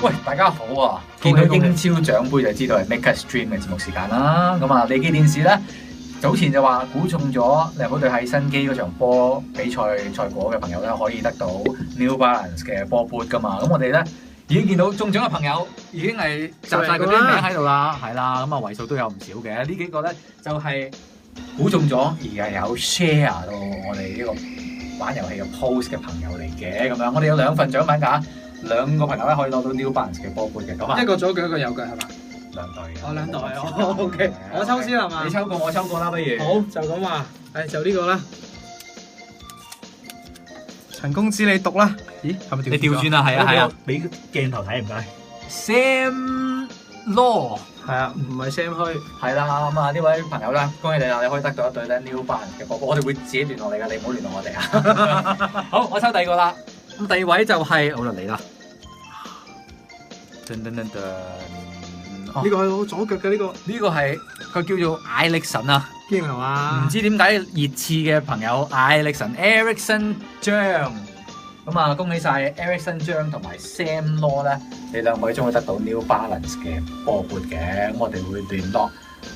喂，大家好啊！見到英超獎杯就知道係 Make Us Dream 嘅節目時間啦。咁啊，利基電視咧早前就話估中咗利物浦對喺新基嗰場波比賽賽果嘅朋友咧，可以得到 New Balance 嘅波 boot 噶嘛。咁我哋咧已經見到中獎嘅朋友已經係集晒嗰啲名喺度啦，係啦。咁啊為數都有唔少嘅。呢幾個咧就係估中咗而係有 share 到我哋呢個玩遊戲嘅 post 嘅朋友嚟嘅。咁樣我哋有2份獎品㗎。2個朋友咧可以攞到 New Balance 嘅波 boot 嘅。咁啊，一個左腳一個右腳係嘛？2隊。哦，2隊哦 ，OK， 我抽先係嘛？你抽過我抽過啦，不如。好，就咁話，就呢個啦。陳公子你讀啦。咦，係咪調？你調轉啊，係啊，係啊。俾鏡頭睇唔該。Sam Law 係啊，唔係 Sam 虛。係啦，咁啊呢位朋友咧，恭喜你啦！你可以得到一對咧 New Balance 嘅波 boot，我哋會自己聯絡你噶，你唔好聯絡我哋啊。好，我抽第2個啦。咁第2位就係好啦，你啦。噔噔噔噔。呢個係我左腳嘅呢個。呢個係佢叫做艾力神啊。邊個頭啊？唔知點解熱刺嘅朋友艾力神 Ericsson 張。咁啊，恭喜晒 Ericsson 張同埋 Sam Law 咧，你2位將會得到 New Balance 嘅波 boot 嘅。咁我哋會聯絡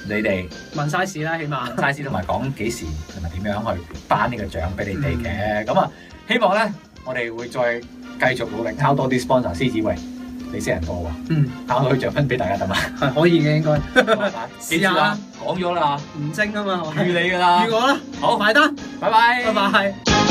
你哋問 size 啦，起碼。size 同埋講幾時同埋點樣去頒呢個獎俾你哋嘅。咁啊，希望咧我哋會再繼續努力，抄多啲 sponsor。獅子喂，你識人多喎，考到獎品俾大家得嘛？係可以嘅應該。試下啦，講咗啦，唔精啊嘛，預你㗎啦，預我啦。好，埋單，拜拜，拜拜。